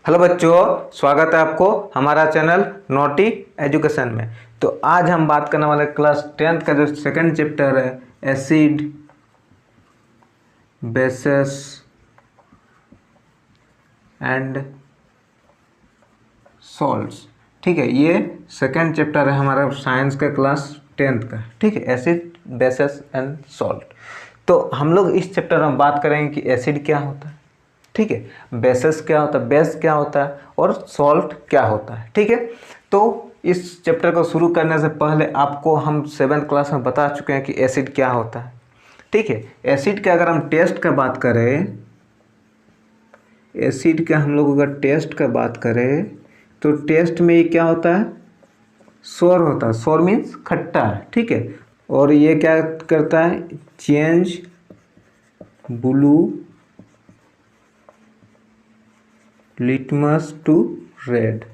Hello बच्चों, स्वागत है आपको हमारा चैनल नोटी एजुकेशन में। तो आज हम बात करने वाले क्लास 10th का जो सेकंड चैप्टर है एसिड बेसेस एंड सॉल्ट्स। ठीक है, ये सेकंड चैप्टर है हमारा साइंस का क्लास 10th का। ठीक है, एसिड बेसेस एंड सॉल्ट। तो हम लोग इस चैप्टर में बात करेंगे कि एसिड क्या होता है, ठीक है, बेसेस क्या होता है, बेस क्या होता है और सॉल्ट क्या होता है। ठीक है, तो इस चैप्टर को शुरू करने से पहले आपको हम 7th क्लास में बता चुके हैं कि एसिड क्या होता है। ठीक है, एसिड का अगर हम टेस्ट का बात करें, एसिड का हम लोग अगर टेस्ट का बात करें तो टेस्ट में ये क्या होता है, सोर होता है। सोर मीन्स खट्टा। ठीक है, और ये क्या करता है, change blue litmus to red.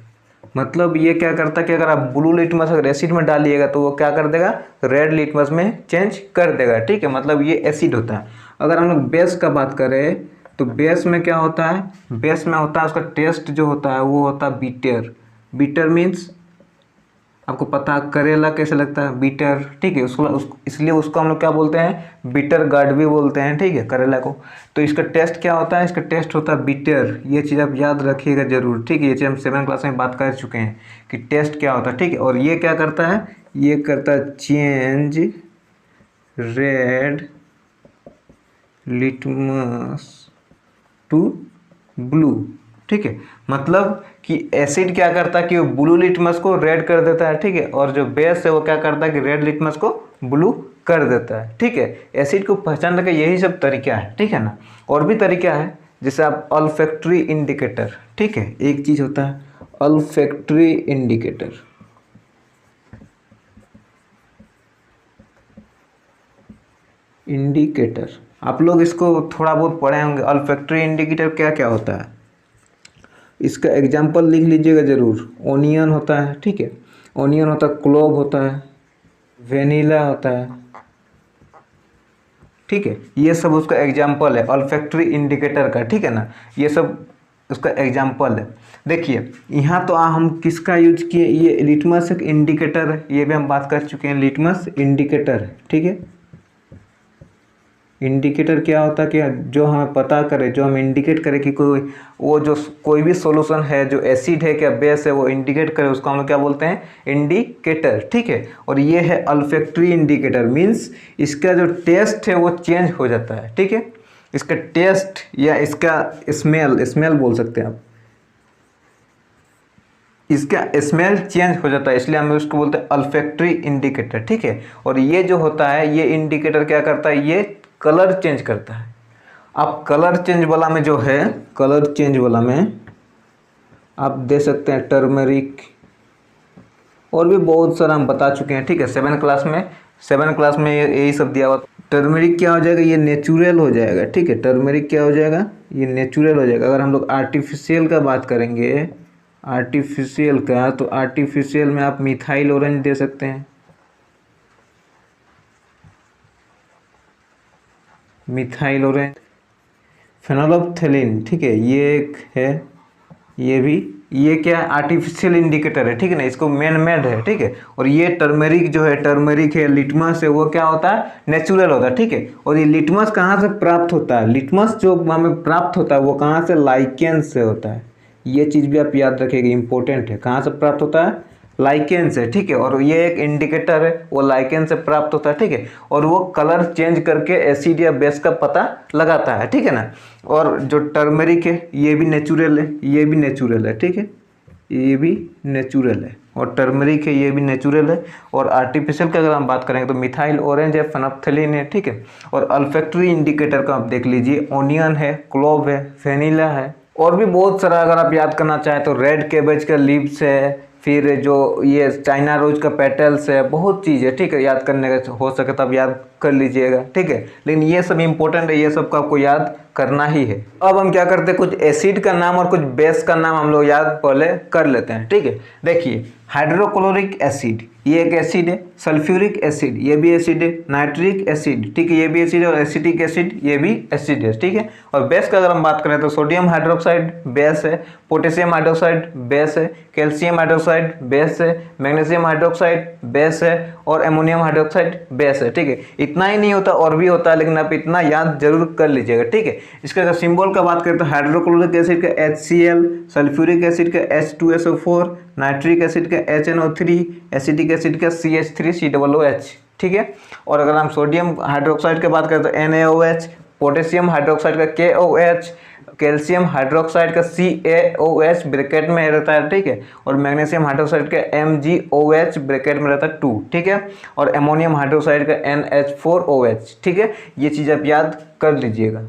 मतलब ये क्या करता है कि अगर आप ब्लू लिटमस अगर एसिड में डालिएगा तो वो क्या कर देगा, रेड लिटमस में चेंज कर देगा। ठीक है, मतलब ये एसिड होता है। अगर हम लोग बेस का बात करें तो बेस में क्या होता है, बेस में होता है उसका टेस्ट जो होता है वो होता है बीटर। बीटर मीन्स आपको पता है करेला कैसे लगता है, बीटर। ठीक है, इसलिए उसको हम लोग क्या बोलते हैं, बीटर गार्ड भी बोलते हैं। ठीक है, करेला को। तो इसका टेस्ट क्या होता है, इसका टेस्ट होता है बीटर। ये चीज़ आप याद रखिएगा जरूर। ठीक है, ये चीज़ हम 7th क्लास में बात कर चुके हैं कि टेस्ट क्या होता है। ठीक है, और ये क्या करता है, ये करता है change red litmus to blue. ठीक है, मतलब कि एसिड क्या करता है कि वो ब्लू लिटमस को रेड कर देता है। ठीक है, और जो बेस है वो क्या करता है कि रेड लिटमस को ब्लू कर देता है। ठीक है, एसिड को पहचानने का यही सब तरीका है। ठीक है ना, और भी तरीका है जैसे आप अल्फैक्टरी इंडिकेटर। ठीक है, एक चीज़ होता है अल्फैक्टरी इंडिकेटर। इंडिकेटर आप लोग इसको थोड़ा बहुत पढ़े होंगे। अल्फैक्टरी इंडिकेटर क्या क्या होता है, इसका एग्जाम्पल लिख लीजिएगा जरूर। ओनियन होता है, ठीक है, ओनियन होता है, क्लोव होता है, वेनिला होता है। ठीक है, ये सब उसका एग्जाम्पल है अल्फैक्टरी इंडिकेटर का। ठीक है ना, ये सब उसका एग्जाम्पल है। देखिए यहाँ तो हम किसका यूज किए, ये लिटमस एक इंडिकेटर है, ये भी हम बात कर चुके हैं, लिटमस इंडिकेटर है। ठीक है, इंडिकेटर क्या होता है कि जो हमें पता करे, जो हम इंडिकेट करें कि कोई भी सॉल्यूशन है जो एसिड है क्या बेस है, वो इंडिकेट करे, उसको हम लोग क्या बोलते हैं, इंडिकेटर। ठीक है, और ये है अल्फैक्टरी इंडिकेटर। मीन्स इसका जो टेस्ट है वो चेंज हो जाता है। ठीक है, इसका टेस्ट या इसका स्मेल बोल सकते हैं आप, इसका स्मेल चेंज हो जाता है, इसलिए हम उसको बोलते हैं अल्फैक्टरी इंडिकेटर। ठीक है, और ये जो होता है ये इंडिकेटर क्या करता है, ये कलर चेंज करता है। आप कलर चेंज वाला में जो है, कलर चेंज वाला में आप दे सकते हैं टर्मरिक, और भी बहुत सारा हम बता चुके हैं। ठीक है, 7th क्लास में यही सब दिया हुआ। टर्मरिक क्या हो जाएगा, ये नेचुरल हो जाएगा। ठीक है, टर्मरिक क्या हो जाएगा, ये नेचुरल हो जाएगा। अगर हम लोग आर्टिफिशियल का बात करेंगे, आर्टिफिशियल का, तो आर्टिफिशियल में आप मिथाइल ऑरेंज दे सकते हैं, मिथाइल ऑरेंज, फेनोल्फथैलीन। ठीक है, ये एक है, ये भी, ये क्या आर्टिफिशियल इंडिकेटर है। ठीक है ना, इसको मैन मेड है। ठीक है, और ये टर्मरिक जो है, टर्मरिक है, लिटमस है, वो क्या होता है, नेचुरल होता है। ठीक है, और ये लिटमस कहाँ से प्राप्त होता है, लिटमस जो हमें प्राप्त होता है वो कहाँ से, लाइकेन से होता है। ये चीज़ भी आप याद रखिएगा, इंपॉर्टेंट है, कहाँ से प्राप्त होता है, लाइकेन से। ठीक है, और ये एक इंडिकेटर है, वो लाइकेन से प्राप्त होता है। ठीक है, और वो कलर चेंज करके एसिड या बेस का पता लगाता है। ठीक है ना, और जो टर्मरिक है ये भी नेचुरल है, ये भी नेचुरल है। ठीक है, ये भी नेचुरल है, और टर्मरिक है ये भी नेचुरल है। और आर्टिफिशियल की अगर हम बात करेंगे तो मिथाइल ऑरेंज है, फेनोल्फथैलीन है। ठीक है, और अल्फैक्टरी इंडिकेटर का आप देख लीजिए, ओनियन है, क्लोव है, वेनिला है, और भी बहुत सारा। अगर आप याद करना चाहें तो रेड कैबेज का लीव्स है, फिर जो ये चाइना रोज का पेटल्स है, बहुत चीज़ है। ठीक है, याद करने का हो सके तो आप याद कर लीजिएगा। ठीक है, लेकिन ये सब इंपॉर्टेंट है, ये सब का आपको याद करना ही है। अब हम क्या करते हैं, कुछ एसिड का नाम और कुछ बेस का नाम हम लोग याद पहले कर लेते हैं। ठीक है, देखिए हाइड्रोक्लोरिक एसिड, ये एक एसिड है। सल्फ्यूरिक एसिड, ये भी एसिड है। नाइट्रिक एसिड, ठीक है, ये भी एसिड है। और एसिटिक एसिड, ये भी एसिड है, ठीक है। और बेस का अगर हम बात करें तो सोडियम हाइड्रोक्साइड बेस है, पोटेशियम हाइड्रोक्साइड बेस है, कैल्शियम हाइड्रोक्साइड बेस है, मैग्नीशियम हाइड्रोक्साइड बेस है और एमोनियम हाइड्रोक्साइड बेस है, ठीक है। इतना ही नहीं होता, और भी होता है, लेकिन आप इतना याद जरूर कर लीजिएगा, ठीक है। इसका अगर सिंबल का बात करें तो हाइड्रोक्लोरिक एसिड का HCl, सल्फ्यूरिक एसिड का H2SO4, नाइट्रिक एसिड का HNO3, एसिटिक एसिड का CH3COOH, ठीक है। और अगर हम सोडियम हाइड्रोक्साइड की बात करें तो NaOH, पोटेशियम हाइड्रोक्साइड का KOH, कैल्शियम हाइड्रोक्साइड का CaOH ब्रैकेट में रहता है, ठीक है। और मैग्नीशियम हाइड्रोक्साइड का MgOH ब्रैकेट में रहता है 2, ठीक है। और एमोनियम हाइड्रोक्साइड का NH4OH, ठीक है। ये चीज़ आप याद कर लीजिएगा।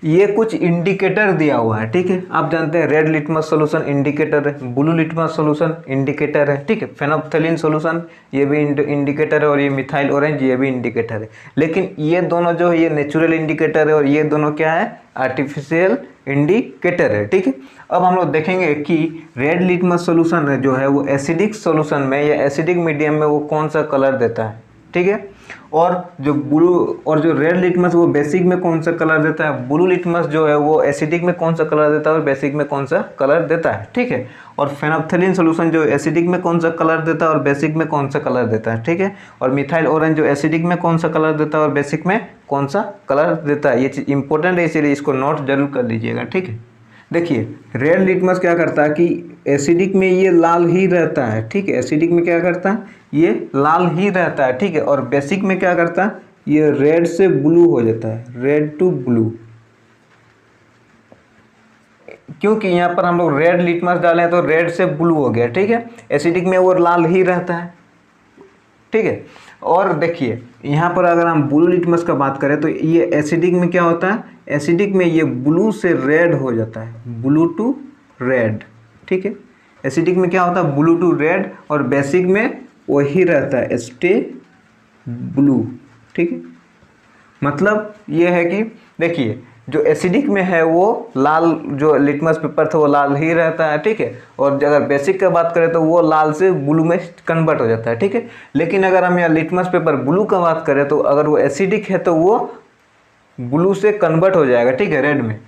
ये कुछ इंडिकेटर दिया हुआ है, ठीक है। आप जानते हैं रेड लिटमस सॉल्यूशन इंडिकेटर है, ब्लू लिटमस सॉल्यूशन इंडिकेटर है, ठीक है। फेनोप्थलीन सॉल्यूशन ये भी इंडिकेटर है, और ये मिथाइल ऑरेंज ये भी इंडिकेटर है। लेकिन ये दोनों जो है ये नेचुरल इंडिकेटर है, और ये दोनों क्या है, आर्टिफिशियल इंडिकेटर है, ठीक है। अब हम लोग देखेंगे कि रेड लिटमस सॉल्यूशन जो है वो एसिडिक सॉल्यूशन में या एसिडिक मीडियम में वो कौन सा कलर देता है, ठीक है। और जो ब्लू और जो रेड लिटमस वो बेसिक में कौन सा कलर देता है, ब्लू लिटमस जो है वो एसिडिक में कौन सा कलर देता है और बेसिक में कौन सा कलर देता है, ठीक है। और फेनोप्थलीन सॉल्यूशन जो एसिडिक में कौन सा कलर देता है और बेसिक में कौन सा कलर देता है, ठीक है। और मिथाइल ऑरेंज जो एसिडिक में कौन सा कलर देता है और बेसिक में कौन सा कलर देता है। ये चीज़ इंपॉर्टेंट है, इसीलिए इसको नोट जरूर कर लीजिएगा, ठीक है। देखिए रेड लिटमस क्या करता है कि एसिडिक में ये लाल ही रहता है, ठीक है। एसिडिक में क्या करता है, ये लाल ही रहता है, ठीक है। और बेसिक में क्या करता है, ये रेड से ब्लू हो जाता है, रेड टू ब्लू। क्योंकि यहाँ पर हम लोग रेड लिटमस डालें तो रेड से ब्लू हो गया, ठीक है। एसिडिक में वो लाल ही रहता है, ठीक है। और देखिए यहाँ पर अगर हम ब्लू लिटमस का बात करें तो ये एसिडिक में क्या होता है, एसिडिक में ये ब्लू से रेड हो जाता है, ब्लू टू रेड, ठीक है। एसिडिक में क्या होता है, ब्लू टू रेड। और बेसिक में वही रहता है, स्टे ब्लू, ठीक है। मतलब ये है कि देखिए जो एसिडिक में है वो लाल, जो लिटमस पेपर था वो लाल ही रहता है, ठीक है। और अगर बेसिक का बात करें तो वो लाल से ब्लू में कन्वर्ट हो जाता है, ठीक है। लेकिन अगर हम यहाँ लिटमस पेपर ब्लू का बात करें तो अगर वो एसिडिक है तो वो ब्लू से कन्वर्ट हो जाएगा, ठीक है, रेड में।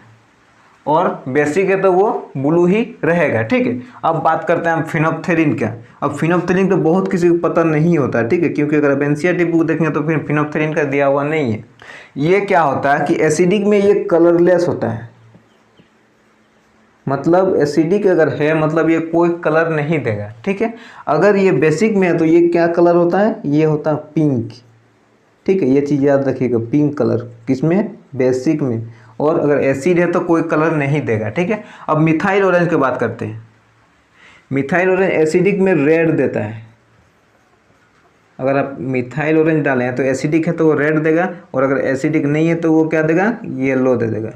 और बेसिक है तो वो ब्लू ही रहेगा, ठीक है। अब बात करते हैं हम फिनोप्थेलिन का। अब फिनोप्थेलिन तो बहुत किसी को पता नहीं होता, ठीक है, क्योंकि अगर आप एनसीईआरटी बुक देखेंगे तो फिर फिनोप्थेलिन का दिया हुआ नहीं है। ये क्या होता है कि एसिडिक में ये कलरलेस होता है, मतलब एसिडिक अगर है मतलब ये कोई कलर नहीं देगा, ठीक है। अगर ये बेसिक में है तो ये क्या कलर होता है, ये होता है पिंक, ठीक है। ये चीज़ याद रखिएगा, पिंक कलर किसमें, बेसिक में। और अगर एसिड है तो कोई कलर नहीं देगा, ठीक है। अब मिथाइल ऑरेंज की बात करते हैं। मिथाइल ऑरेंज एसिडिक में रेड देता है। अगर आप मिथाइल ऑरेंज डालें तो एसिडिक है तो वो रेड देगा, और अगर एसिडिक नहीं है तो वो क्या देगा, येलो दे देगा।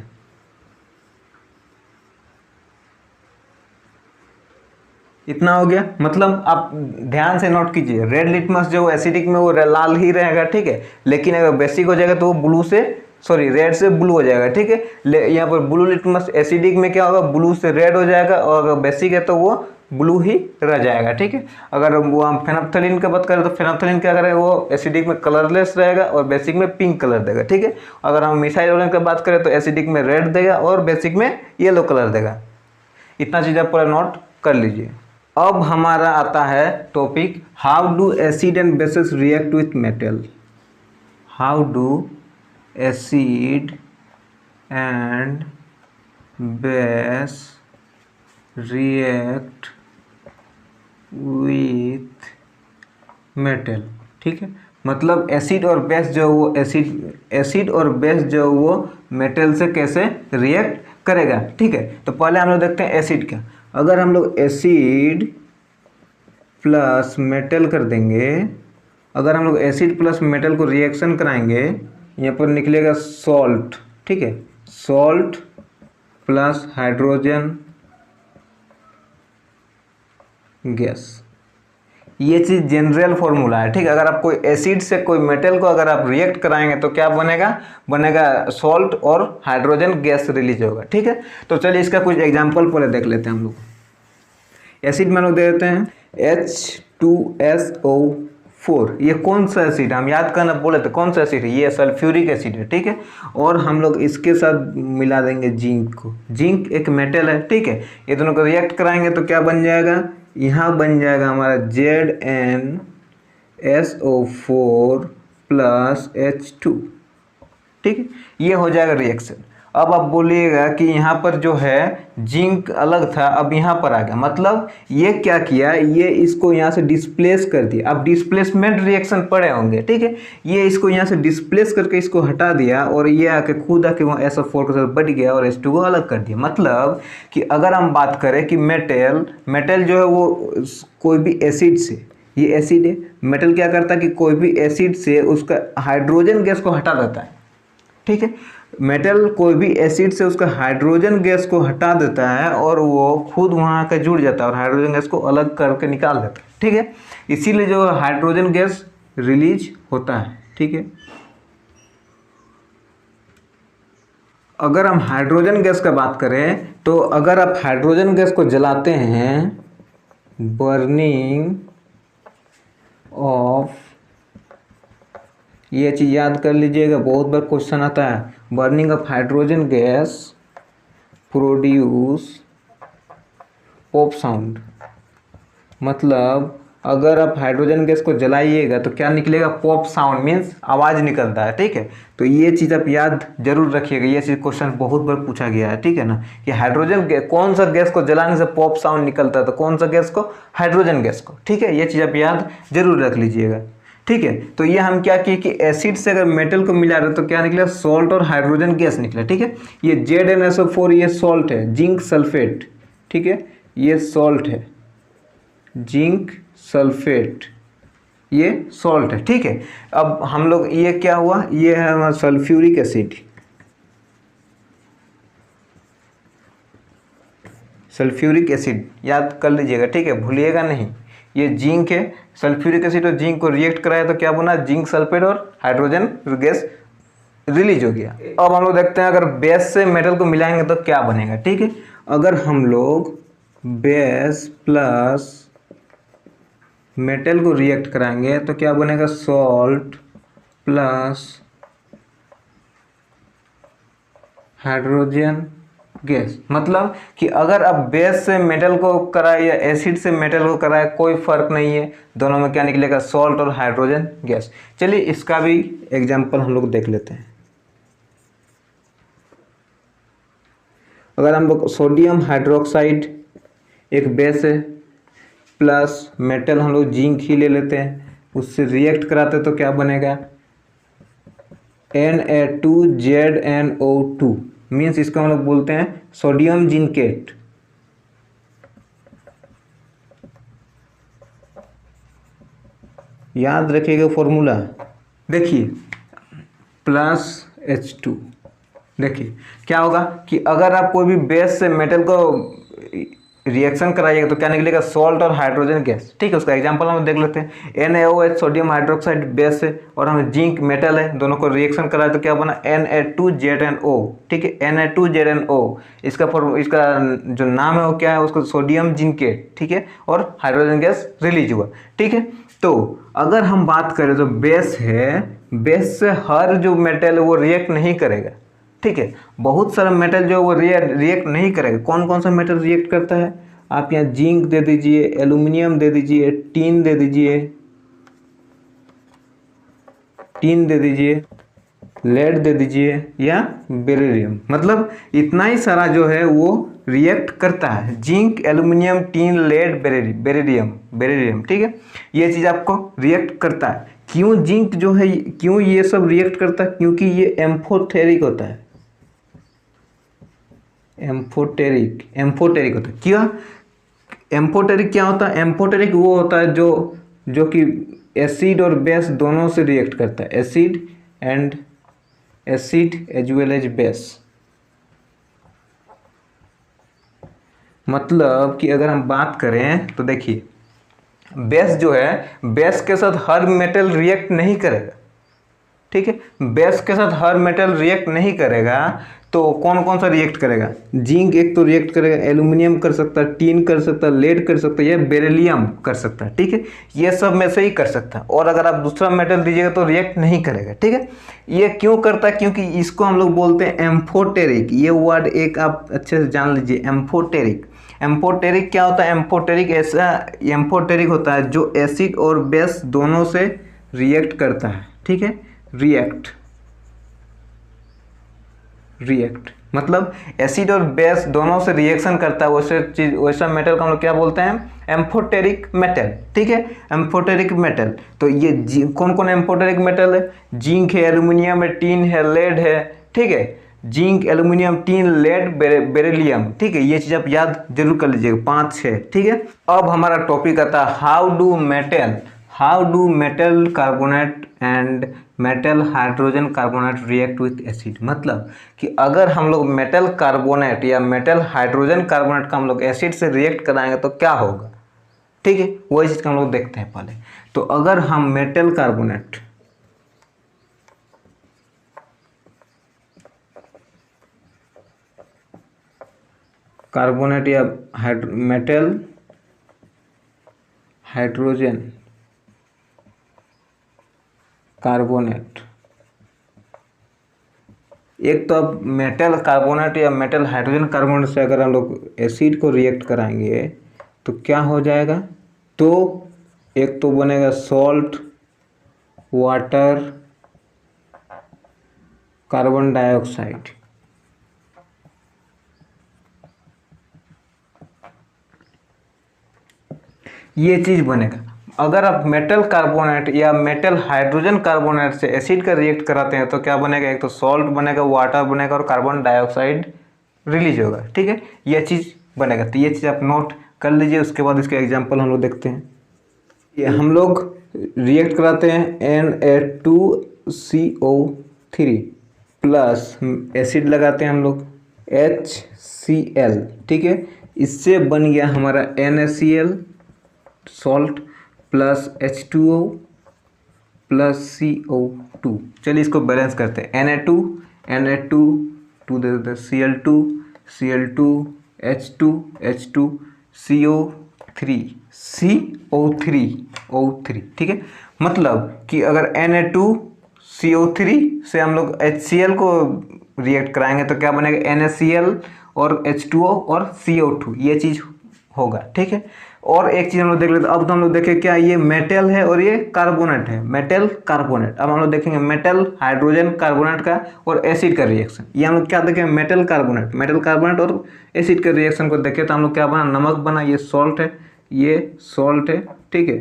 इतना हो गया। मतलब आप ध्यान से नोट कीजिए, रेड लिटमस जो एसिडिक में वो लाल ही रहेगा, ठीक है। लेकिन अगर बेसिक हो जाएगा तो वो ब्लू से रेड से ब्लू हो जाएगा, ठीक है। यहाँ पर ब्लू लिटमस एसिडिक में क्या होगा, ब्लू से रेड हो जाएगा, और अगर बेसिक है तो वो ब्लू ही रह जाएगा, ठीक है। अगर वो हम फेनोप्थेलिन का बात करें तो फेनोप्थेलिन क्या करेगा, वो एसिडिक में कलरलेस रहेगा और बेसिक में पिंक कलर देगा, ठीक है। अगर हम मिथाइल ऑरेंज का बात करें तो एसिडिक में रेड देगा और बेसिक में येलो कलर देगा। इतना चीज़ आप पूरा नोट कर लीजिए। अब हमारा आता है topic, how do acid and bases react with metal. How do acid and base react with metal, ठीक है। मतलब एसिड और बेस जो वो एसिड और बेस जो वो मेटल से कैसे रिएक्ट करेगा, ठीक है। तो पहले हम लोग देखते हैं एसिड का। अगर हम लोग एसिड प्लस मेटल कर देंगे, अगर हम लोग एसिड प्लस मेटल को रिएक्शन कराएंगे, यहाँ पर निकलेगा सॉल्ट, ठीक है। सॉल्ट प्लस हाइड्रोजन गैस, ये चीज़ जनरल फॉर्मूला है, ठीक है। अगर आप कोई एसिड से कोई मेटल को अगर आप रिएक्ट कराएंगे तो क्या बनेगा सॉल्ट और हाइड्रोजन गैस रिलीज होगा, ठीक है। तो चलिए इसका कुछ एग्जांपल पहले देख लेते हैं हम लोग। एसिड में लोग दे देते हैं, H2SO4, ये कौन सा एसिड, हम याद करना बोले तो कौन सा एसिड है, ये सल्फ्यूरिक एसिड है, ठीक है। और हम लोग इसके साथ मिला देंगे जिंक को, जिंक एक मेटल है, ठीक है। ये दोनों को रिएक्ट कराएंगे तो क्या बन जाएगा, यहाँ बन जाएगा हमारा ZnSO4 प्लस H2, ठीक है। ये हो जाएगा रिएक्शन। अब आप बोलिएगा कि यहाँ पर जो है जिंक अलग था, अब यहाँ पर आ गया, मतलब ये क्या किया, ये इसको यहाँ से डिस्प्लेस कर दिया। अब डिस्प्लेसमेंट रिएक्शन पड़े होंगे, ठीक है। ये इसको यहाँ से डिस्प्लेस करके इसको हटा दिया और ये आके खुद आके वहाँ SO4 के साथ बढ़ गया और H2 को अलग कर दिया। मतलब कि अगर हम बात करें कि मेटल जो है वो कोई भी एसिड से, ये एसिड है, मेटल क्या करता है कि कोई भी एसिड से उसका हाइड्रोजन गैस को हटा देता है, ठीक है। मेटल कोई भी एसिड से उसका हाइड्रोजन गैस को हटा देता है और वो खुद वहाँ आकर जुड़ जाता है और हाइड्रोजन गैस को अलग करके निकाल देता है, ठीक है। इसीलिए जो हाइड्रोजन गैस रिलीज होता है, ठीक है। अगर हम हाइड्रोजन गैस का बात करें तो अगर आप हाइड्रोजन गैस को जलाते हैं, बर्निंग ऑफ, ये चीज़ याद कर लीजिएगा, बहुत बार क्वेश्चन आता है, burning of hydrogen gas produce pop sound. मतलब अगर आप हाइड्रोजन गैस को जलाइएगा तो क्या निकलेगा, पॉप साउंड, मीन्स आवाज़ निकलता है, ठीक है। तो ये चीज़ आप याद जरूर रखिएगा, ये चीज़ क्वेश्चन बहुत बार पूछा गया है, ठीक है ना, कि हाइड्रोजन कौन सा गैस को जलाने से पॉप साउंड निकलता है, तो कौन सा गैस को, हाइड्रोजन गैस को, ठीक है। ये चीज़ आप याद जरूर रख लीजिएगा, ठीक है। तो ये हम क्या किए कि एसिड से अगर मेटल को मिला रहे तो क्या निकला, सॉल्ट और हाइड्रोजन गैस निकला, ठीक है। ये ZnSO4 ये सॉल्ट है, जिंक सल्फेट, ठीक है, ये सॉल्ट है, जिंक सल्फेट, ये सॉल्ट है, ठीक है। अब हम लोग ये क्या हुआ, ये है हमारा सल्फ्यूरिक एसिड, सल्फ्यूरिक एसिड याद कर लीजिएगा, ठीक है, भूलिएगा नहीं। ये जिंक है, सल्फ्यूरिक एसिड और जिंक को रिएक्ट कराया तो क्या बना, जिंक सल्फेट और हाइड्रोजन गैस रिलीज हो गया। अब हम लोग देखते हैं अगर बेस से मेटल को मिलाएंगे तो क्या बनेगा, ठीक है। अगर हम लोग बेस प्लस मेटल को रिएक्ट कराएंगे तो क्या बनेगा, सॉल्ट प्लस हाइड्रोजन गैस। मतलब कि अगर आप बेस से मेटल को कराए या एसिड से मेटल को कराए कोई फर्क नहीं है, दोनों में क्या निकलेगा, सॉल्ट और हाइड्रोजन गैस। चलिए इसका भी एग्जांपल हम लोग देख लेते हैं। अगर हम लोग सोडियम हाइड्रोक्साइड एक बेस है, प्लस मेटल हम लोग जिंक ही ले लेते हैं, उससे रिएक्ट कराते तो क्या बनेगा, Na2ZnO2, मीन्स इसको हम लोग बोलते हैं सोडियम जिंकेट। याद रखिएगा फॉर्मूला, देखिए प्लस H2। देखिए क्या होगा कि अगर आप कोई भी बेस से मेटल को रिएक्शन कराइएगा तो क्या निकलेगा, सॉल्ट और हाइड्रोजन गैस, ठीक है। उसका एग्जांपल हम देख लेते हैं, NaOH सोडियम हाइड्रोक्साइड बेस है और हमें जिंक मेटल है, दोनों को रिएक्शन कराए तो क्या बना, Na2ZnO, ठीक है, Na2ZnO। इसका जो नाम है वो क्या है, उसको सोडियम जिंकेट, ठीक है, और हाइड्रोजन गैस रिलीज हुआ, ठीक है। तो अगर हम बात करें तो बेस है, बेस से हर जो मेटल है वो रिएक्ट नहीं करेगा, ठीक है। बहुत सारा मेटल जो वो रिएक्ट नहीं करेगा। कौन कौन सा मेटल रिएक्ट करता है, आप यहाँ जिंक दे दीजिए, एल्यूमिनियम दे दीजिए, टीन दे दीजिए, लेड दे दीजिए या बेरिलियम। मतलब इतना ही सारा जो है वो रिएक्ट करता है, zinc, aluminium, tin, lead, beryllium, ठीक है। ये चीज़ आपको रिएक्ट करता है। क्यों जिंक जो है, क्यों ये सब रिएक्ट करता है, क्योंकि ये एम्फोटेरिक होता है, एम्फोटेरिक होता है। क्या एम्फोटेरिक क्या होता है, एम्फोटेरिक वो होता है जो कि एसिड और बेस दोनों से रिएक्ट करता है, acid as well as base. मतलब कि अगर हम बात करें तो देखिए बेस जो है, बेस के साथ हर मेटल रिएक्ट नहीं करेगा, ठीक है। बेस के साथ हर मेटल रिएक्ट नहीं करेगा, तो कौन कौन सा रिएक्ट करेगा? जिंक एक तो रिएक्ट करेगा, एल्यूमिनियम कर सकता है, टीन कर सकता है, लेड कर सकता है, या बेरिलियम कर सकता है, ठीक है। ये सब में से ही कर सकता है, और अगर आप दूसरा मेटल दीजिएगा तो रिएक्ट नहीं करेगा, ठीक है। ये क्यों करता है? क्योंकि इसको हम लोग बोलते हैं एम्फोटेरिक। ये वर्ड एक आप अच्छे से जान लीजिए, एम्फोटेरिक। एम्फोटेरिक क्या होता है? एम्फोटेरिक ऐसा एम्फोटेरिक होता है जो एसिड और बेस दोनों से रिएक्ट करता है, ठीक है। रिएक्ट मतलब एसिड और बेस दोनों से रिएक्शन करता है, वैसा मेटल को हम लोग क्या बोलते हैं? एम्फोटेरिक मेटल, ठीक है। एम्फोटेरिक मेटल, तो ये कौन कौन एम्फोटेरिक मेटल है? जिंक है, एल्यूमिनियम है, टीन है, लेड है, ठीक है। Zinc, aluminium, tin, lead, beryllium, ठीक है। ये चीज़ आप याद जरूर कर लीजिएगा, 5-6, ठीक है। अब हमारा टॉपिक आता है how do metal carbonate and metal hydrogen carbonate react with acid. मतलब कि अगर हम लोग मेटल कार्बोनेट या मेटल हाइड्रोजन कार्बोनेट का हम लोग एसिड से रिएक्ट कराएंगे तो क्या होगा, ठीक है। वही चीज़ का हम लोग देखते हैं पहले। तो अगर हम मेटल कार्बोनेट या मेटल हाइड्रोजन कार्बोनेट, एक तो अब मेटल कार्बोनेट या मेटल हाइड्रोजन कार्बोनेट से अगर हम लोग एसिड को रिएक्ट कराएंगे तो क्या हो जाएगा? तो एक तो बनेगा सॉल्ट, वाटर, कार्बन डाइऑक्साइड। ये चीज़ बनेगा। अगर आप मेटल कार्बोनेट या मेटल हाइड्रोजन कार्बोनेट से एसिड का रिएक्ट कराते हैं तो क्या बनेगा? एक तो सॉल्ट बनेगा, वाटर बनेगा और कार्बन डाइऑक्साइड रिलीज होगा, ठीक है। ये चीज़ बनेगा। तो ये चीज़ आप नोट कर लीजिए। उसके बाद इसके एग्जांपल हम लोग देखते हैं। ये हम लोग रिएक्ट कराते हैं Na2CO3 प्लस एसिड लगाते हैं हम लोग HCl, ठीक है। इससे बन गया हमारा NaCl salt plus H2O plus CO2। चलिए इसको बैलेंस करते हैं। Na2 2 दे देते हैं, Cl2 H2 CO3, ठीक है। मतलब कि अगर Na2CO3 से हम लोग HCl को रिएक्ट कराएंगे तो क्या बनेगा? NaCl और H2O और CO2, ये चीज़ होगा, ठीक है। और एक चीज़ हम लोग देख लेते हैं। अब तो हम लोग देखें क्या ये मेटल है और ये कार्बोनेट है, मेटल कार्बोनेट। अब हम लोग देखेंगे मेटल हाइड्रोजन कार्बोनेट का और एसिड का रिएक्शन। ये हम लोग क्या देखेंगे? मेटल कार्बोनेट और एसिड के रिएक्शन को देखें तो हम लोग क्या बना? नमक बना। ये सॉल्ट है, ठीक है।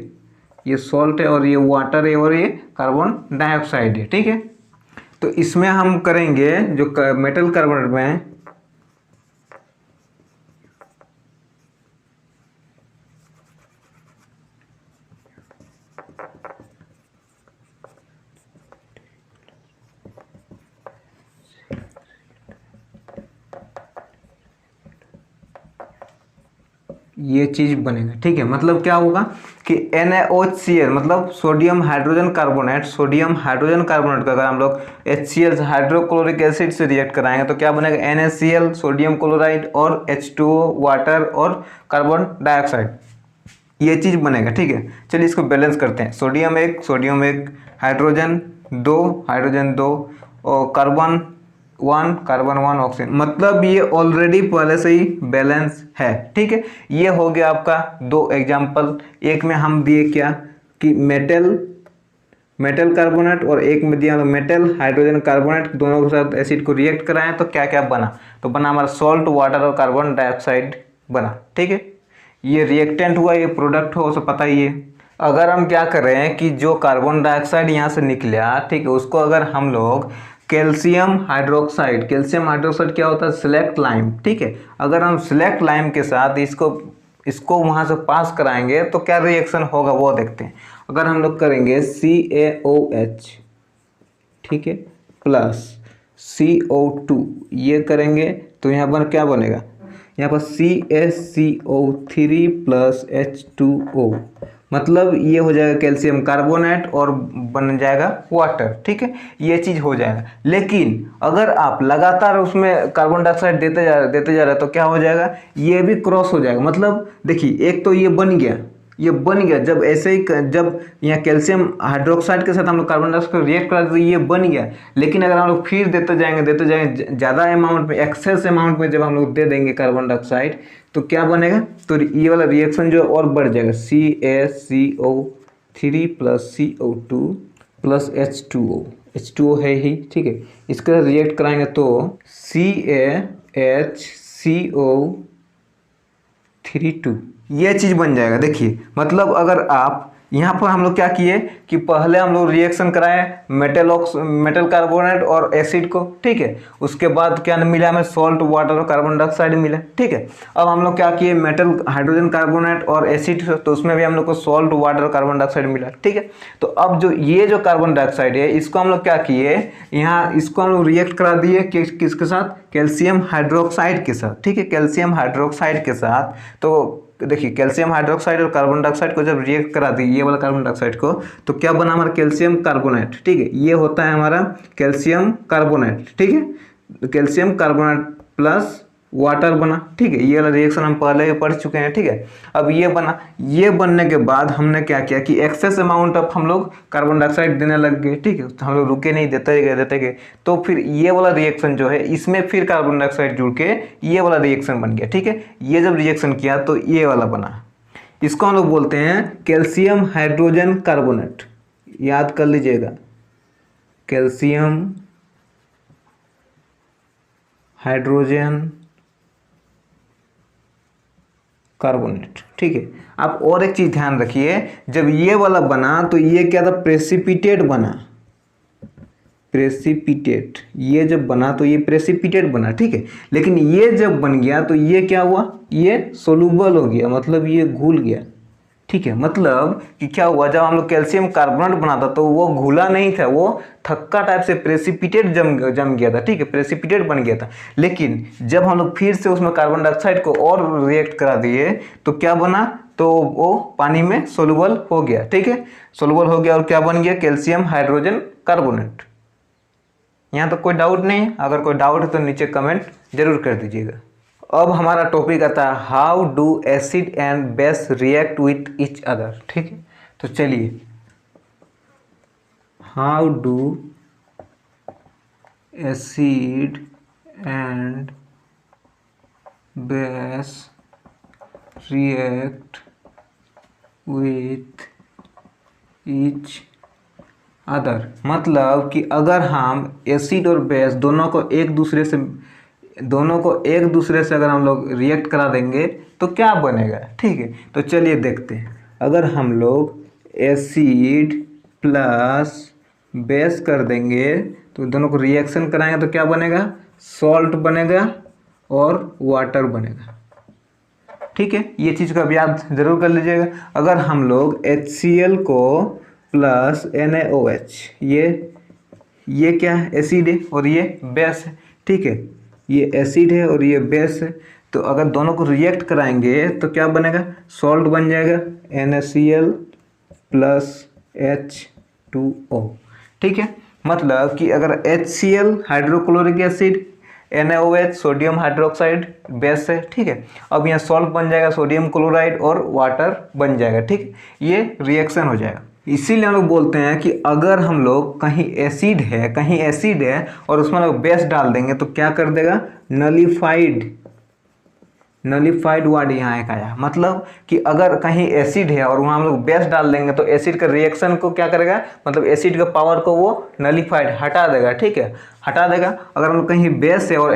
ये सॉल्ट है और ये वाटर है और ये कार्बन डाइऑक्साइड है, ठीक है। तो इसमें हम करेंगे जो मेटल कार्बोनेट में ये चीज़ बनेगा, ठीक है। मतलब क्या होगा कि NaOHCl मतलब सोडियम हाइड्रोजन कार्बोनेट का अगर हम लोग HCl हाइड्रोक्लोरिक एसिड से रिएक्ट कराएंगे तो क्या बनेगा? NaCl सोडियम क्लोराइड और H2O वाटर और कार्बन डाइऑक्साइड, ये चीज़ बनेगा, ठीक है। चलिए इसको बैलेंस करते हैं। सोडियम एक, हाइड्रोजन 2 और कार्बन 1 ऑक्सीजन। मतलब ये ऑलरेडी पहले से ही बैलेंस है, ठीक है। ये हो गया आपका 2 एग्जाम्पल। एक में हम दिए क्या कि मेटल कार्बोनेट और एक में दिया मेटल हाइड्रोजन कार्बोनेट, दोनों के साथ एसिड को रिएक्ट कराएं तो क्या क्या बना? तो बना हमारा सॉल्ट, वाटर और कार्बन डाइऑक्साइड बना, ठीक है। ये रिएक्टेंट हुआ, ये प्रोडक्ट हुआ, उसे पता ही है। अगर हम क्या कर रहे हैं कि जो कार्बन डाइऑक्साइड यहाँ से निकला, ठीक है, उसको अगर हम लोग कैल्शियम हाइड्रोक्साइड क्या होता है? सिलेक्ट लाइम, ठीक है। अगर हम सिलेक्ट लाइम के साथ इसको वहाँ से पास कराएंगे तो क्या रिएक्शन होगा वो देखते हैं। अगर हम लोग करेंगे CaOH, ठीक है, प्लस CO2 ये करेंगे तो यहाँ पर क्या बनेगा? यहाँ पर CaCO3 प्लस H2O मतलब ये हो जाएगा कैल्शियम कार्बोनेट और बन जाएगा वाटर, ठीक है, ये चीज़ हो जाएगा। लेकिन अगर आप लगातार उसमें कार्बन डाइऑक्साइड देते जा रहे तो क्या हो जाएगा, ये भी क्रॉस हो जाएगा। मतलब देखिए, एक तो ये बन गया, जब ऐसे ही जब यहाँ कैल्शियम हाइड्रोक्साइड के साथ हम लोग कार्बन डाइऑक्साइड रिएक्ट करा तो ये बन गया। लेकिन अगर हम लोग फिर देते जाएंगे ज़्यादा अमाउंट में, एक्सेस अमाउंट में जब हम लोग दे देंगे कार्बन डाइऑक्साइड, तो क्या बनेगा, तो ये वाला रिएक्शन जो और बढ़ जाएगा, CaCO3 plus CO2 plus H2O है ही, ठीक है। इसका रिएक्ट कराएंगे तो CaHCO3 ये चीज़ बन जाएगा। देखिए, मतलब अगर आप यहाँ पर हम लोग क्या किए कि पहले हम लोग रिएक्शन कराए मेटल कार्बोनेट और एसिड को, ठीक है। उसके बाद क्या मिला हमें, सॉल्ट, वाटर और कार्बन डाइऑक्साइड मिला, ठीक है। अब हम लोग क्या किए, मेटल हाइड्रोजन कार्बोनेट और एसिड, तो उसमें भी हम लोग को सॉल्ट, वाटर और कार्बन डाइऑक्साइड मिला, ठीक है। तो अब जो ये जो कार्बन डाइऑक्साइड है, इसको हम लोग क्या किए, यहाँ इसको हम लोग रिएक्ट करा दिए किसके साथ, कैल्शियम हाइड्रोक्साइड के साथ, ठीक है, कैल्शियम हाइड्रोक्साइड के साथ। तो देखिए, कैल्शियम हाइड्रोक्साइड और कार्बन डाइऑक्साइड को जब रिएक्ट करा दी, ये वाला कार्बन डाइऑक्साइड को, तो क्या बना हमारा कैल्शियम कार्बोनेट, ठीक है। ये होता है हमारा कैल्शियम कार्बोनेट, ठीक है। कैल्शियम कार्बोनेट प्लस वाटर बना, ठीक है। ये वाला रिएक्शन हम पहले ही पढ़ चुके हैं, ठीक है। अब ये बना, ये बनने के बाद हमने क्या किया कि एक्सेस अमाउंट ऑफ हम लोग कार्बन डाइऑक्साइड देने लग गए, ठीक है। तो हम लोग रुके नहीं, देते गए। तो फिर ये वाला रिएक्शन जो है, इसमें फिर कार्बन डाइऑक्साइड जुड़ के ये वाला रिएक्शन बन गया, ठीक है। ये जब रिएक्शन किया तो ये वाला बना, इसको हम लोग बोलते हैं कैल्शियम हाइड्रोजन कार्बोनेट। याद कर लीजिएगा, कैल्शियम हाइड्रोजन कार्बोनेट, ठीक है। आप और एक चीज़ ध्यान रखिए, जब ये वाला बना तो ये क्या था, प्रेसिपिटेट बना, प्रेसिपिटेट। ये जब बना तो ये प्रेसिपिटेट बना, ठीक है। लेकिन ये जब बन गया तो ये क्या हुआ, ये सोलूबल हो गया, मतलब ये घुल गया, ठीक है। मतलब कि क्या हुआ, जब हम लोग कैल्शियम कार्बोनेट बना था तो वो घुला नहीं था, वो थक्का टाइप से प्रेसिपिटेट जम गया था, ठीक है, प्रेसिपिटेट बन गया था। लेकिन जब हम लोग फिर से उसमें कार्बन डाइऑक्साइड को और रिएक्ट करा दिए तो क्या बना, तो वो पानी में सोलूबल हो गया, ठीक है, सोलूबल हो गया और क्या बन गया, कैल्शियम हाइड्रोजन कार्बोनेट। यहाँ तो कोई डाउट नहीं है, अगर कोई डाउट है तो नीचे कमेंट जरूर कर दीजिएगा। अब हमारा टॉपिक आता है how do acid and base react with each other, ठीक है। तो चलिए, how do acid and base react with each other, मतलब कि अगर हम एसिड और बेस दोनों को एक दूसरे से अगर हम लोग रिएक्ट करा देंगे तो क्या बनेगा, ठीक है। तो चलिए देखते हैं, अगर हम लोग एसिड प्लस बेस कर देंगे तो दोनों को रिएक्शन कराएंगे तो क्या बनेगा, सॉल्ट बनेगा और वाटर बनेगा, ठीक है। ये चीज़ का याद जरूर कर लीजिएगा। अगर हम लोग HCl को प्लस NaOH, ये क्या है, एसिड है और ये बेस है, ठीक है। ये एसिड है और ये बेस है, तो अगर दोनों को रिएक्ट कराएंगे तो क्या बनेगा, सॉल्ट बन जाएगा, NaCl प्लस H2O, ठीक है। मतलब कि अगर HCl hydrochloric acid, NaOH sodium hydroxide base है, ठीक है। अब यहाँ सॉल्ट बन जाएगा, सोडियम क्लोराइड और वाटर बन जाएगा, ठीक है। ये रिएक्शन हो जाएगा। इसीलिए हम लोग बोलते हैं कि अगर हम लोग कहीं एसिड है और उसमें लोग बेस डाल देंगे तो क्या कर देगा, नलीफाइड वर्ड यहाँ एक आया, मतलब कि अगर कहीं एसिड है और वहाँ हम लोग बेस डाल देंगे तो एसिड का रिएक्शन को क्या करेगा, मतलब एसिड का पावर को वो नलीफाइड हटा देगा, ठीक है, हटा देगा। अगर हम लोग कहीं बेस है और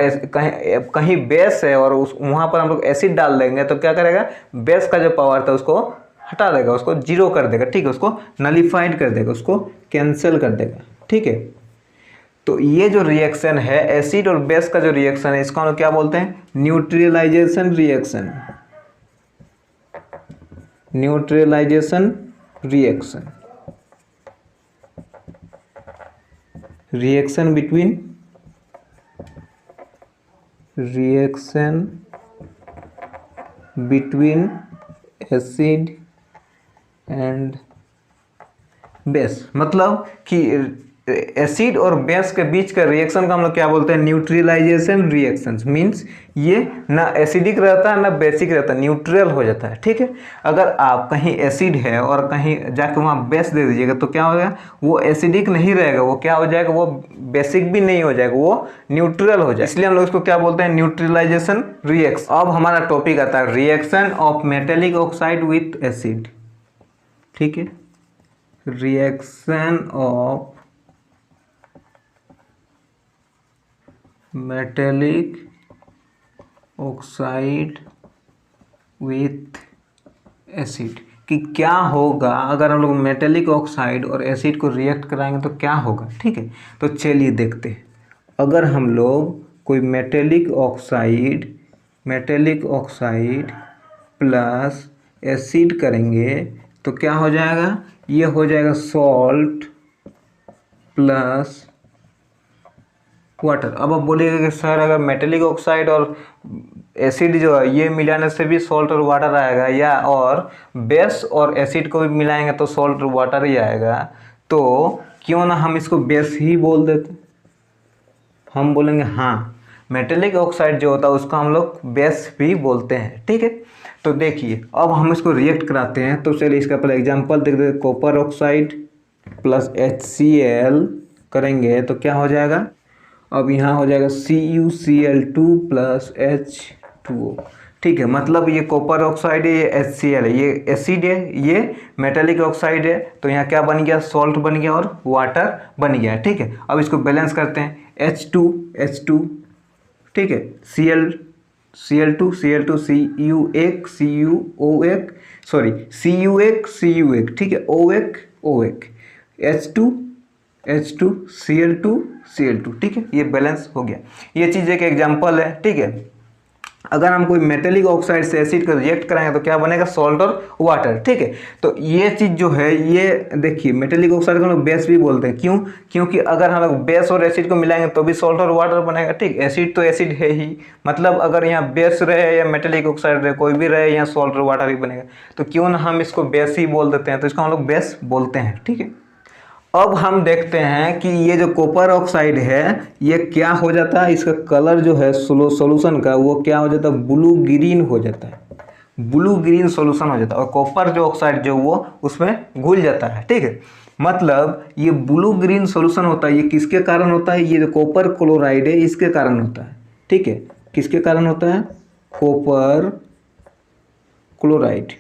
कहीं बेस है और वहाँ पर हम लोग एसिड डाल देंगे तो क्या करेगा, बेस का जो पावर था उसको हटा देगा, उसको जीरो कर देगा, ठीक है, उसको नलीफाइड कर देगा, उसको कैंसिल कर देगा, ठीक है। तो ये जो रिएक्शन है एसिड और बेस का जो रिएक्शन है, इसको हम लोग क्या बोलते हैं, neutralisation reaction, reaction between acid and base, मतलब कि एसिड और बेस के बीच का रिएक्शन का हम लोग क्या बोलते हैं, न्यूट्रलाइजेशन रिएक्शंस। मींस ये ना एसिडिक रहता है ना बेसिक रहता है, न्यूट्रल हो जाता है। ठीक है, अगर आप कहीं एसिड है और कहीं जाके वहाँ बेस दे दीजिएगा तो क्या होगा, वो एसिडिक नहीं रहेगा, वो क्या हो जाएगा, वो बेसिक भी नहीं हो जाएगा, वो न्यूट्रल हो जाएगा। इसलिए हम लोग इसको क्या बोलते हैं, न्यूट्रलाइजेशन रिएक्शन। अब हमारा टॉपिक आता है reaction of metallic oxide with acid. ठीक है, reaction of metallic oxide with acid, कि क्या होगा अगर हम लोग मेटेलिक ऑक्साइड और एसिड को रिएक्ट कराएंगे तो क्या होगा। ठीक है, तो चलिए देखते हैं। अगर हम लोग कोई मेटेलिक ऑक्साइड प्लस एसिड करेंगे तो क्या हो जाएगा, ये हो जाएगा सॉल्ट प्लस वाटर। अब आप बोलिएगा कि सर अगर मेटेलिक ऑक्साइड और एसिड जो है ये मिलाने से भी सॉल्ट और वाटर आएगा, या और बेस और एसिड को भी मिलाएंगे तो सॉल्ट और वाटर ही आएगा, तो क्यों ना हम इसको बेस ही बोल देते। हम बोलेंगे हाँ, मेटेलिक ऑक्साइड जो होता है उसको हम लोग बेस भी बोलते हैं। ठीक है, तो देखिए अब हम इसको रिएक्ट कराते हैं। तो चलिए इसका पहले एग्जांपल देख देते। कॉपर ऑक्साइड प्लस HCl करेंगे तो क्या हो जाएगा, अब यहाँ हो जाएगा CuCl2 प्लस H2O। ठीक है, मतलब ये कॉपर ऑक्साइड है, ये HCl है, ये एसिड है, ये मेटेलिक ऑक्साइड है, तो यहाँ क्या बन गया, सॉल्ट बन गया और वाटर बन गया। ठीक है, अब इसको बैलेंस करते हैं। H2 ठीक है, Cl2 Cu1 ठीक है, OH H2Cl2 ठीक है, ये बैलेंस हो गया। ये चीज़ एक एग्जांपल है। ठीक है, अगर हम कोई मेटेलिक ऑक्साइड से एसिड को रिएक्ट कराएंगे तो क्या बनेगा, सॉल्ट और वाटर। ठीक है, तो ये चीज़ जो है, ये देखिए मेटेलिक ऑक्साइड को हम लोग बेस भी बोलते हैं। क्यों, क्योंकि अगर हम लोग बेस और एसिड को मिलाएंगे तो भी सॉल्ट और वाटर बनेगा। ठीक, एसिड तो एसिड है ही, मतलब अगर यहाँ बेस रहे या मेटेलिक ऑक्साइड रहे, कोई भी रहे, यहाँ सॉल्ट और वाटर ही बनेगा। तो क्यों ना हम इसको बेस ही बोल देते हैं, तो इसको हम लोग बेस बोलते हैं। ठीक है, अब हम देखते हैं कि ये जो कॉपर ऑक्साइड है ये क्या हो जाता है, इसका कलर जो है सॉल्यूशन का वो क्या हो जाता है, ब्लू ग्रीन हो जाता है, ब्लू ग्रीन सॉल्यूशन हो जाता है, और कॉपर जो ऑक्साइड जो वो उसमें घुल जाता है। ठीक है, मतलब ये ब्लू ग्रीन सॉल्यूशन होता है, ये किसके कारण होता है, ये जो कॉपर क्लोराइड है इसके कारण होता है। ठीक है, किसके कारण होता है, कॉपर क्लोराइड,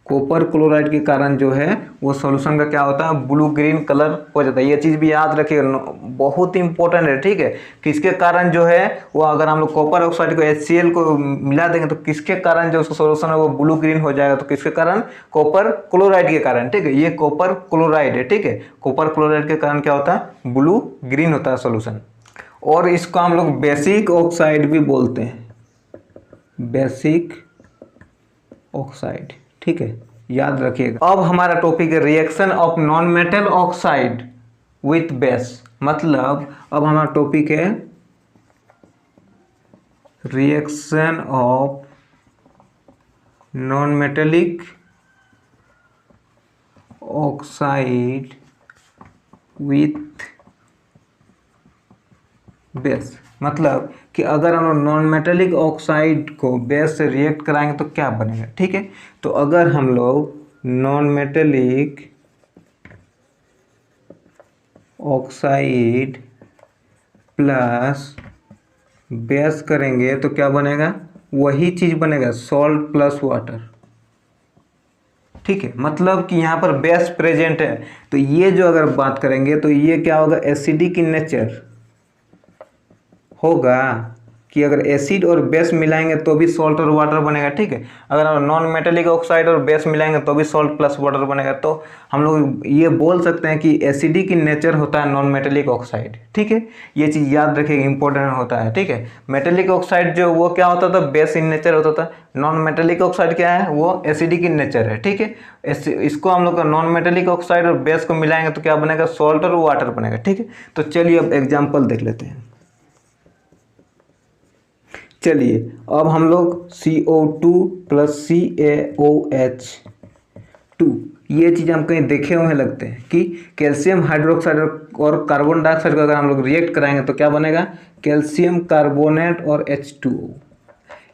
कॉपर क्लोराइड के कारण जो है वो सॉल्यूशन का क्या होता है, ब्लू ग्रीन कलर हो जाता है। ये चीज़ भी याद रखिएगा, बहुत इंपॉर्टेंट है। ठीक है, किसके कारण जो है वो, अगर हम लोग कॉपर ऑक्साइड को HCl को मिला देंगे तो किसके कारण जो उसका सॉल्यूशन है वो ब्लू ग्रीन हो जाएगा, तो किसके कारण, कॉपर क्लोराइड के कारण। ठीक है, ये कॉपर क्लोराइड है। ठीक है, कॉपर क्लोराइड के कारण क्या होता है, ब्लू ग्रीन होता है सॉल्यूशन। और इसको हम लोग बेसिक ऑक्साइड भी बोलते हैं, बेसिक ऑक्साइड। ठीक है, याद रखिएगा। अब हमारा टॉपिक है reaction of non metal oxide with base, मतलब अब हमारा टॉपिक है reaction of non metallic oxide with base, मतलब कि अगर हम नॉन मेटेलिक ऑक्साइड को बेस से रिएक्ट कराएंगे तो क्या बनेगा। ठीक है, तो अगर हम लोग non metallic oxide plus base करेंगे तो क्या बनेगा, वही चीज़ बनेगा, सॉल्ट प्लस वाटर। ठीक है, मतलब कि यहाँ पर बेस प्रेजेंट है, तो ये जो अगर बात करेंगे तो ये क्या होगा, एसिडिक इन नेचर होगा, कि अगर एसिड और बेस मिलाएंगे तो भी सॉल्ट और वाटर बनेगा। ठीक है, अगर नॉन मेटेलिक ऑक्साइड और बेस मिलाएंगे तो भी सॉल्ट प्लस वाटर बनेगा। तो हम लोग ये बोल सकते हैं कि एसिडिक इन नेचर होता है नॉन मेटेलिक ऑक्साइड। ठीक है, ये चीज़ याद रखिएगा, इंपॉर्टेंट होता है। ठीक है, मेटेलिक ऑक्साइड जो वो क्या होता था, बेस इन नेचर होता था। नॉन मेटेलिक ऑक्साइड क्या है, वो एसिडिक इन नेचर है। ठीक है, इसको हम लोग नॉन मेटेलिक ऑक्साइड और बेस को मिलाएंगे तो क्या बनेगा, सॉल्ट और वाटर बनेगा। ठीक है, तो चलिए अब एग्जाम्पल देख लेते हैं। चलिए अब हम लोग CO2 प्लस CaOH2 ये चीज़ हम कहीं देखे हुए लगते हैं कि कैल्शियम हाइड्रोक्साइड और कार्बन डाइऑक्साइड का अगर हम लोग रिएक्ट कराएंगे तो क्या बनेगा, कैल्शियम कार्बोनेट और H2O।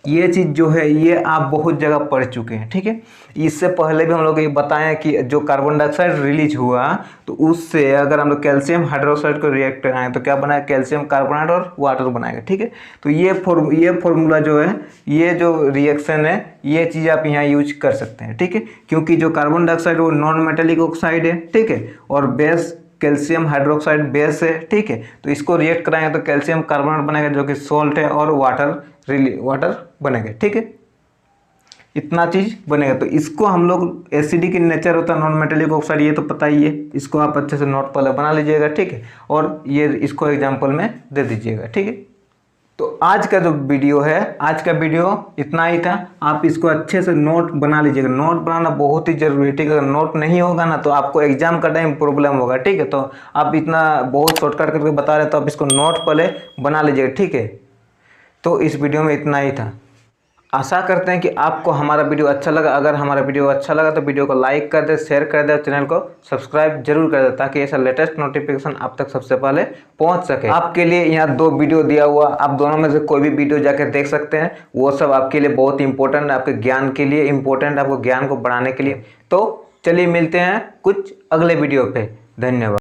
ये चीज़ जो है ये आप बहुत जगह पढ़ चुके हैं, ठीक है। इससे पहले भी हम लोग ये बताएं कि जो कार्बन डाइऑक्साइड रिलीज हुआ तो उससे अगर हम लोग कैल्शियम हाइड्रोक्साइड को रिएक्ट कराएं तो क्या बनाएगा, कैल्शियम कार्बोनेट और वाटर बनाएगा, ठीक है। तो ये फॉर्मूला जो है, ये जो रिएक्शन है, ये चीज़ आप यहाँ यूज कर सकते हैं, ठीक है। क्योंकि जो कार्बन डाइऑक्साइड वो नॉन मेटेलिक ऑक्साइड है, ठीक है, और बेस कैल्शियम हाइड्रोक्साइड बेस है, ठीक है। तो इसको रिएक्ट कराएंगे तो कैल्शियम कार्बोनेट बनेगा जो कि सॉल्ट है, और वाटर बनेगा, ठीक है। इतना चीज बनेगा। तो इसको हम लोग एसिडिक इन नेचर होता है, नॉन मेटेलिक ऑक्साइड, ये तो पता ही है। इसको आप अच्छे से नोट पहले बना लीजिएगा, ठीक है, और ये इसको एग्जाम्पल में दे दीजिएगा, ठीक है। तो आज का जो वीडियो है, आज का वीडियो इतना ही था। आप इसको अच्छे से नोट बना लीजिएगा। नोट बनाना बहुत ही जरूरी है, ठीक है। अगर नोट नहीं होगा ना तो आपको एग्जाम का टाइम प्रॉब्लम होगा, ठीक है। तो आप इतना बहुत शॉर्टकट करके बता रहे तो आप इसको नोट पहले बना लीजिएगा, ठीक है। तो इस वीडियो में इतना ही था। आशा करते हैं कि आपको हमारा वीडियो अच्छा लगा। अगर हमारा वीडियो अच्छा लगा तो वीडियो को लाइक कर दे, शेयर कर दे और चैनल को सब्सक्राइब जरूर कर दे, ताकि ऐसा लेटेस्ट नोटिफिकेशन आप तक सबसे पहले पहुंच सके। आपके लिए यहाँ 2 वीडियो दिया हुआ, आप दोनों में से कोई भी वीडियो जाकर देख सकते हैं। वो सब आपके लिए बहुत इंपॉर्टेंट है, आपके ज्ञान के लिए इंपॉर्टेंट, आपको ज्ञान को बढ़ाने के लिए। तो चलिए मिलते हैं कुछ अगले वीडियो पे। धन्यवाद।